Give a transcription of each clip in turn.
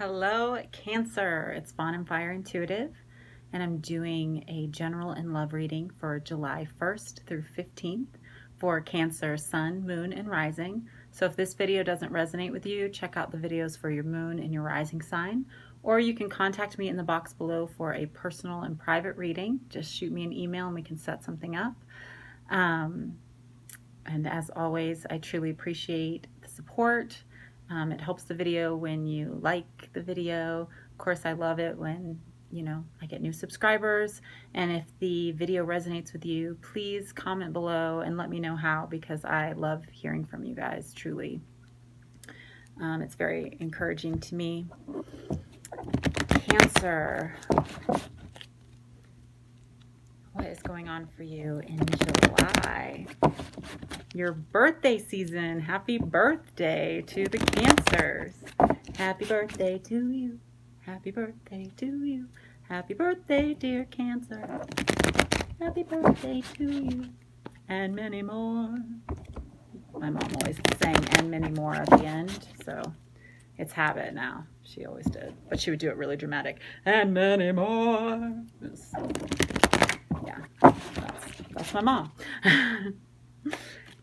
Hello, Cancer. It's Fawn and Fire Intuitive, and I'm doing a general and love reading for July 1st through 15th for Cancer, Sun, Moon, and Rising. So if this video doesn't resonate with you, check out the videos for your Moon and your Rising sign, or you can contact me in the box below for a personal and private reading. Just shoot me an email and we can set something up. And as always, I truly appreciate the support. It helps the video when you like the video. Of course, I love it when, I get new subscribers. And if the video resonates with you, please comment below and let me know how, because I love hearing from you guys, truly. It's very encouraging to me. Cancer. What is going on for you in July? Your birthday season. Happy birthday to the Cancers. Happy birthday to you. Happy birthday to you. Happy birthday, dear Cancer. Happy birthday to you. And many more. My mom always sang and many more at the end, so it's habit now. She always did, but she would do it really dramatic. And many more. Yeah, that's my mom.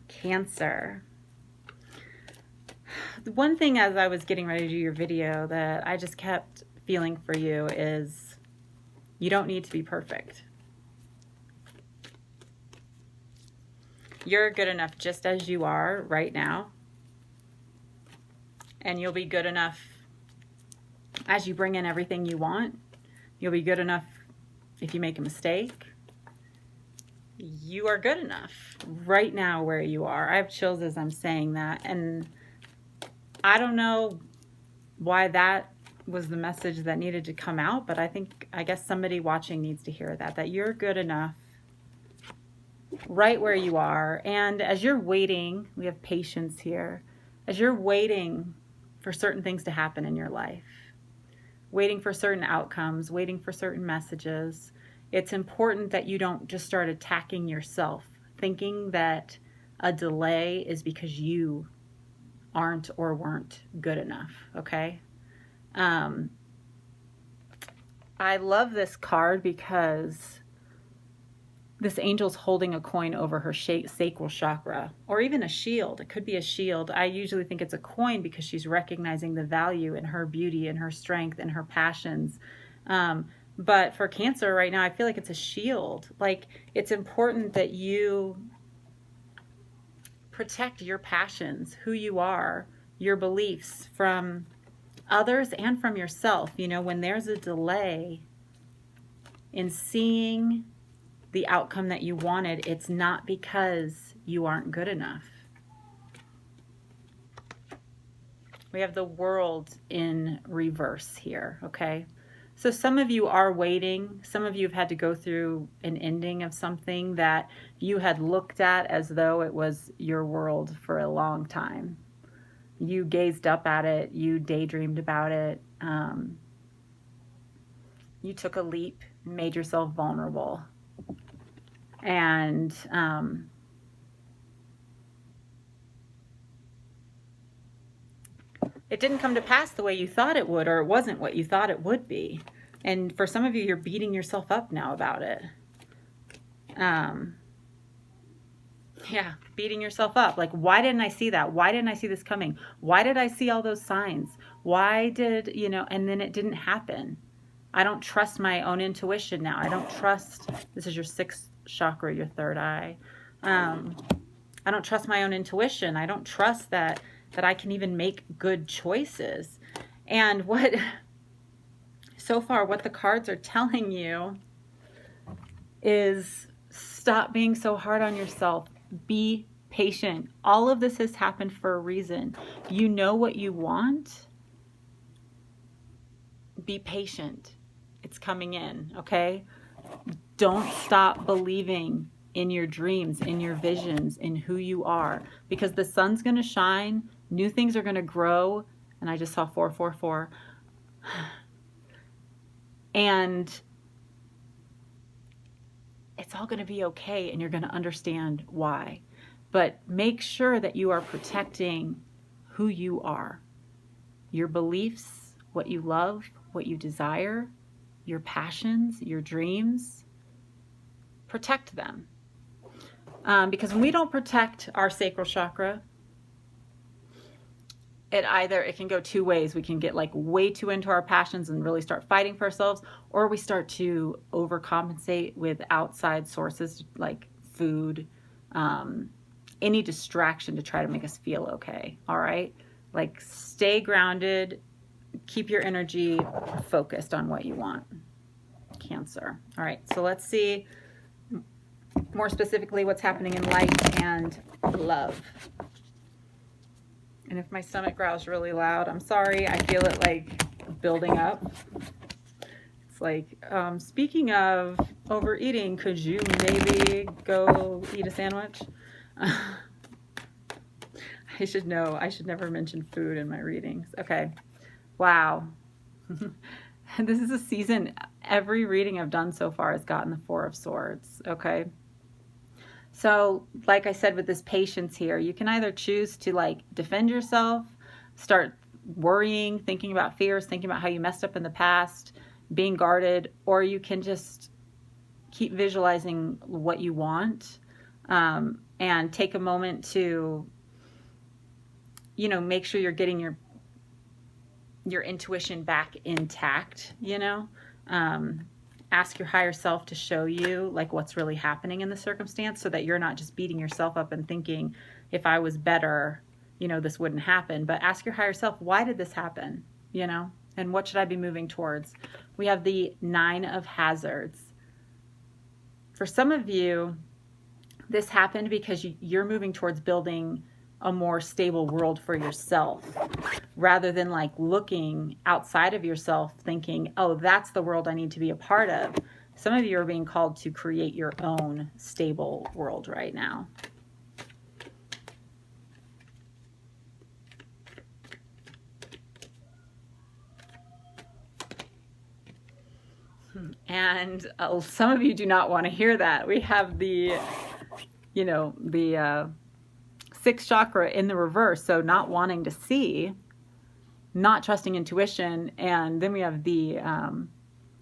Cancer. The one thing as I was getting ready to do your video that I just kept feeling for you is you don't need to be perfect. You're good enough just as you are right now. And you'll be good enough as you bring in everything you want. You'll be good enough if you make a mistake. You are good enough right now where you are. I have chills as I'm saying that, and I don't know why that was the message that needed to come out, but I guess somebody watching needs to hear that you're good enough right where you are. And as you're waiting, we have patience here, as you're waiting for certain things to happen in your life, waiting for certain outcomes, waiting for certain messages, it's important that you don't just start attacking yourself, thinking that a delay is because you aren't or weren't good enough, okay? I love this card because this angel's holding a coin over her sacral chakra, or even a shield. It could be a shield. I usually think it's a coin because she's recognizing the value in her beauty and her strength and her passions. But for Cancer right now, I feel like it's a shield. Like, it's important that you protect your passions, who you are, your beliefs from others and from yourself. When there's a delay in seeing the outcome that you wanted, it's not because you aren't good enough. We have the World in reverse here, okay? So some of you are waiting. Some of you have had to go through an ending of something that you had looked at as though it was your world for a long time. You gazed up at it. You daydreamed about it. You took a leap, made yourself vulnerable. And it didn't come to pass the way you thought it would, or it wasn't what you thought it would be. And for some of you, you're beating yourself up now about it. Yeah, beating yourself up. Like, why didn't I see that? Why didn't I see this coming? Why did I see all those signs? Why did, and then it didn't happen. I don't trust my own intuition now. I don't trust, this is your sixth chakra, your third eye. I don't trust my own intuition. I don't trust that I can even make good choices. And so far, what the cards are telling you is stop being so hard on yourself. Be patient. All of this has happened for a reason. You know what you want. Be patient. It's coming in, okay? Don't stop believing in your dreams, in your visions, in who you are, because the sun's going to shine. New things are going to grow. And I just saw 444. And it's all going to be okay, and you're going to understand why. But make sure that you are protecting who you are, your beliefs, what you love, what you desire, your passions, your dreams. Protect them. Because when we don't protect our sacral chakra, it can go two ways. We can get like way too into our passions and really start fighting for ourselves, or we start to overcompensate with outside sources like food, any distraction to try to make us feel okay. All right. Like stay grounded, keep your energy focused on what you want. Cancer. All right. So let's see more specifically what's happening in light and love. And if my stomach growls really loud, I'm sorry. I feel it like building up. It's like, speaking of overeating, could you maybe go eat a sandwich? I should know. I should never mention food in my readings. Okay. Wow. This is a season. Every reading I've done so far has gotten the Four of Swords. Okay. So, like I said, with this patience here, you can either choose to like defend yourself, start worrying, thinking about fears, thinking about how you messed up in the past, being guarded, or you can just keep visualizing what you want, and take a moment to, you know, make sure you're getting your intuition back intact, you know. Ask your higher self to show you like what's really happening in the circumstance, so that you're not just beating yourself up and thinking, if I was better, you know, this wouldn't happen. But ask your higher self, why did this happen? You know, and what should I be moving towards? We have the Nine of Hazards. For some of you, this happened because you're moving towards building a more stable world for yourself, rather than like looking outside of yourself thinking, oh, that's the world I need to be a part of. Some of you are being called to create your own stable world right now. And some of you do not want to hear that. We have the, you know, the sixth chakra in the reverse, so not wanting to see, not trusting intuition. And then we have the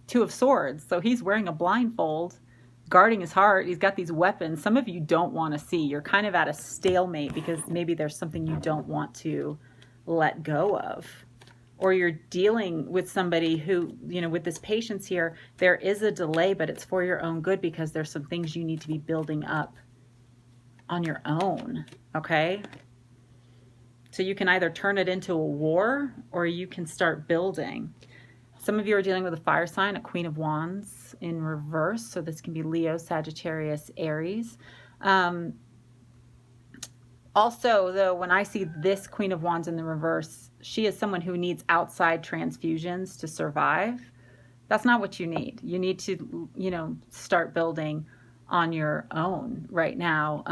Two of Swords, so he's wearing a blindfold, guarding his heart. He's got these weapons. Some of you don't want to see. You're kind of at a stalemate because maybe there's something you don't want to let go of, or you're dealing with somebody who, you know, with this patience here, there is a delay, but it's for your own good, because there's some things you need to be building up on your own. Okay. So you can either turn it into a war, or you can start building. Some of you are dealing with a fire sign, a Queen of Wands in reverse. So this can be Leo, Sagittarius, Aries. Also, though, when I see this Queen of Wands in the reverse, she is someone who needs outside transfusions to survive. That's not what you need. You need to, you know, start building on your own right now.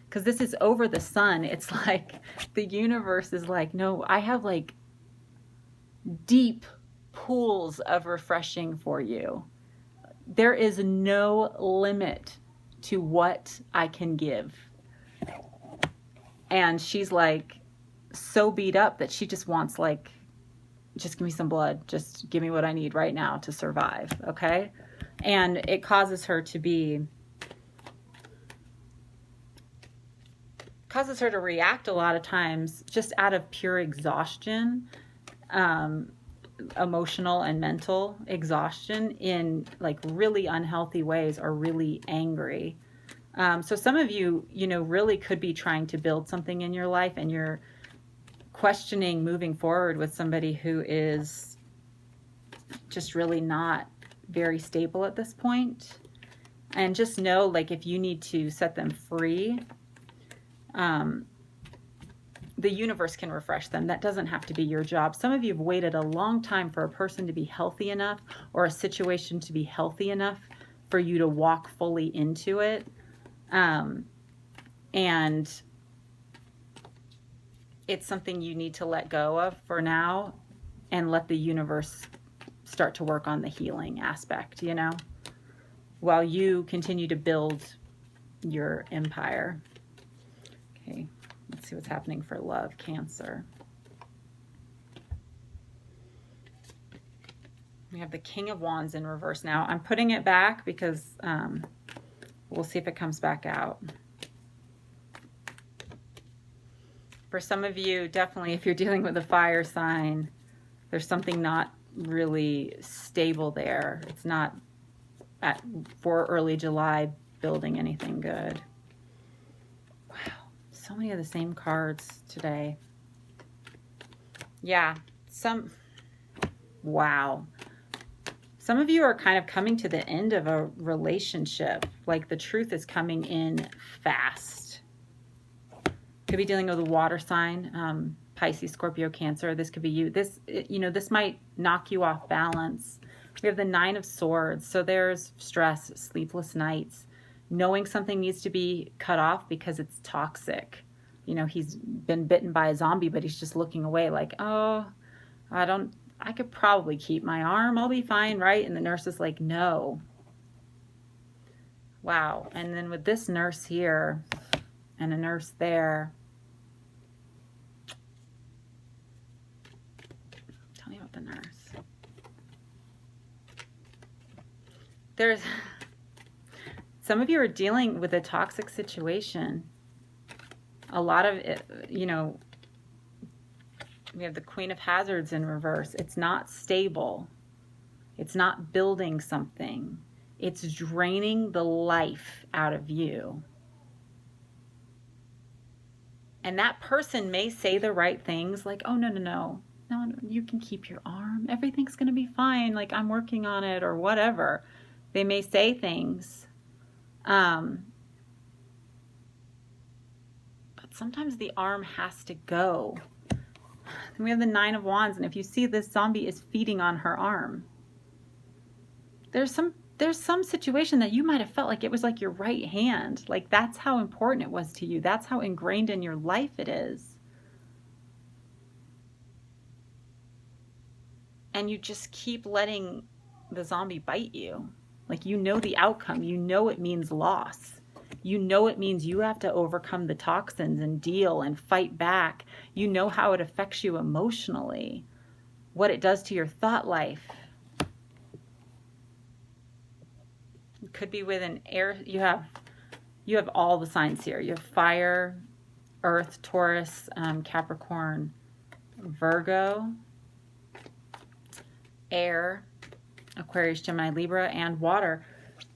Because this is over the sun. It's like the universe is like, no, I have like deep pools of refreshing for you. There is no limit to what I can give. And she's like so beat up that she just wants like, just give me some blood. Just give me what I need right now to survive. Okay. And it causes her to react a lot of times just out of pure exhaustion, emotional and mental exhaustion, in like really unhealthy ways, or really angry. So some of you, you know, really could be trying to build something in your life, and you're questioning moving forward with somebody who is just really not very stable at this point. And just know, like, if you need to set them free, the universe can refresh them. That doesn't have to be your job. Some of you have waited a long time for a person to be healthy enough, or a situation to be healthy enough for you to walk fully into it. And it's something you need to let go of for now, and let the universe start to work on the healing aspect, you know, while you continue to build your empire. Okay, let's see what's happening for love, Cancer. We have the King of Wands in reverse now. I'm putting it back because we'll see if it comes back out. For some of you, definitely if you're dealing with a fire sign, there's something not really stable there. It's not for early July building anything good. Wow, so many of the same cards today. Yeah, wow. Some of you are kind of coming to the end of a relationship. Like the truth is coming in fast. Could be dealing with a water sign, Pisces, Scorpio, Cancer. This could be you. This might knock you off balance. We have the Nine of Swords. So there's stress, sleepless nights, knowing something needs to be cut off because it's toxic. He's been bitten by a zombie, but he's just looking away like, oh, I could probably keep my arm. I'll be fine, right? And the nurse is like, no. Wow. And then with this nurse here and a nurse there. Tell me about the nurse. There's some of you are dealing with a toxic situation. A lot of it, we have the Queen of Hazards in reverse. It's not stable. It's not building something. It's draining the life out of you. And that person may say the right things like, oh, no, you can keep your arm. Everything's going to be fine. Like, I'm working on it or whatever. They may say things. But sometimes the arm has to go. And we have the Nine of Wands, and if you see this zombie is feeding on her arm. There's some situation that you might have felt like it was like your right hand. Like that's how important it was to you. That's how ingrained in your life it is. And you just keep letting the zombie bite you. Like the outcome. It means loss. It means you have to overcome the toxins and deal and fight back. How it affects you emotionally, what it does to your thought life. It could be with an air. You have all the signs here. You have fire, earth, Taurus, Capricorn, Virgo, air, Aquarius, Gemini, Libra, and water.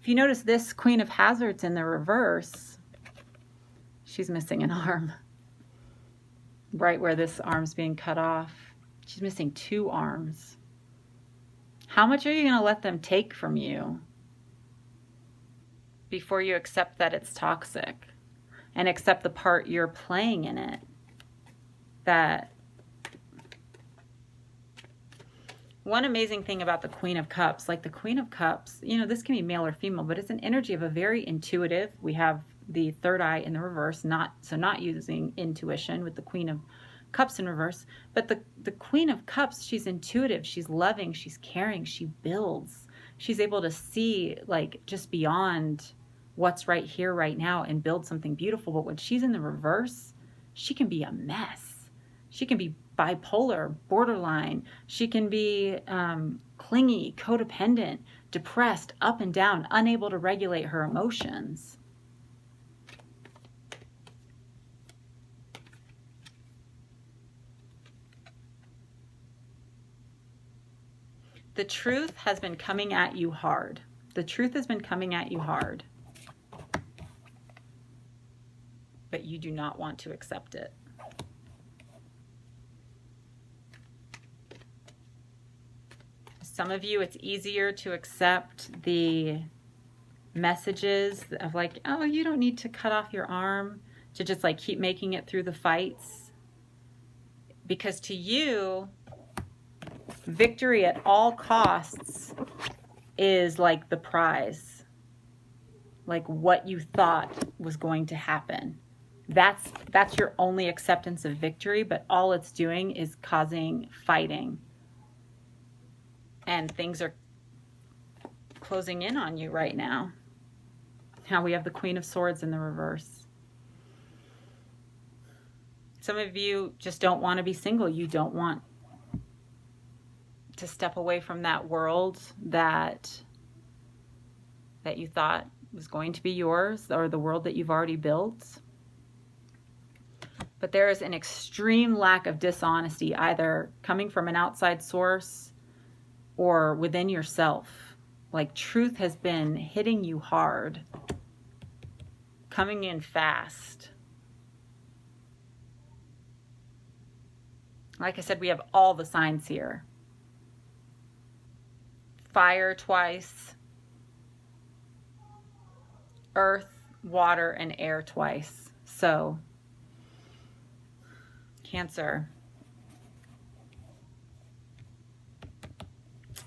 If you notice this Queen of Hazards in the reverse, she's missing an arm. Right where this arm's being cut off. She's missing 2 arms. How much are you going to let them take from you before you accept that it's toxic and accept the part you're playing in it? One amazing thing about the Queen of Cups, like the Queen of Cups, this can be male or female, but it's an energy of a very intuitive. We have the third eye in the reverse, not using intuition with the Queen of Cups in reverse, but the Queen of Cups, she's intuitive, she's loving, she's caring, she builds. She's able to see like just beyond what's right here, right now, and build something beautiful. But when she's in the reverse, she can be a mess. She can be bipolar, borderline. She can be clingy, codependent, depressed, up and down, unable to regulate her emotions. The truth has been coming at you hard. The truth has been coming at you hard. But you do not want to accept it. Some of you, it's easier to accept the messages of like, oh, you don't need to cut off your arm, to just like keep making it through the fights. Because to you, victory at all costs is like the prize. Like what you thought was going to happen. That's your only acceptance of victory, but all it's doing is causing fighting. And things are closing in on you right now. Now we have the Queen of Swords in the reverse. Some of you just don't want to be single. You don't want to step away from that world that you thought was going to be yours, or the world that you've already built. But there is an extreme lack of dishonesty, either coming from an outside source or within yourself. Like truth has been hitting you hard, coming in fast. Like I said, we have all the signs here. Fire twice, earth, water, and air twice. So, Cancer,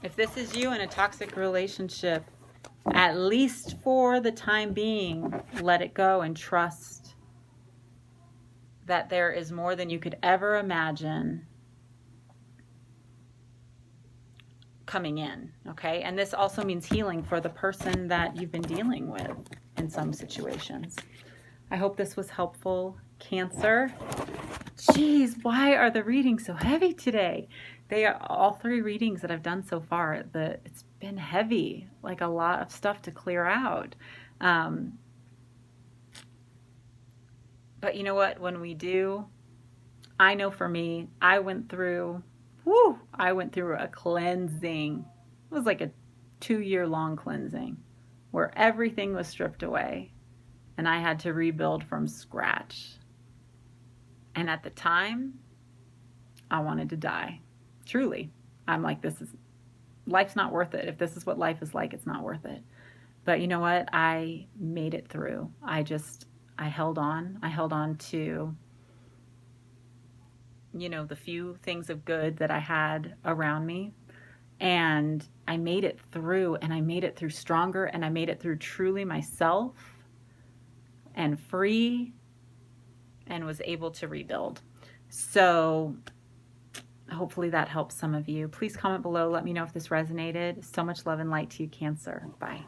if this is you in a toxic relationship, at least for the time being, let it go and trust that there is more than you could ever imagine coming in, okay? And this also means healing for the person that you've been dealing with in some situations. I hope this was helpful, Cancer. Jeez, why are the readings so heavy today? They are all 3 readings that I've done so far. It's been heavy, like a lot of stuff to clear out. But you know what? When we do, I know for me, I went through a cleansing. It was like a 2-year-long cleansing where everything was stripped away and I had to rebuild from scratch. And at the time, I wanted to die. Truly. I'm like, life's not worth it. If this is what life is like, it's not worth it. But you know what? I made it through. I held on. I held on to, the few things of good that I had around me. And I made it through, and I made it through stronger, and I made it through truly myself and free, and was able to rebuild. So hopefully that helps some of you. Please comment below. Let me know if this resonated. So much love and light to you, Cancer. Bye.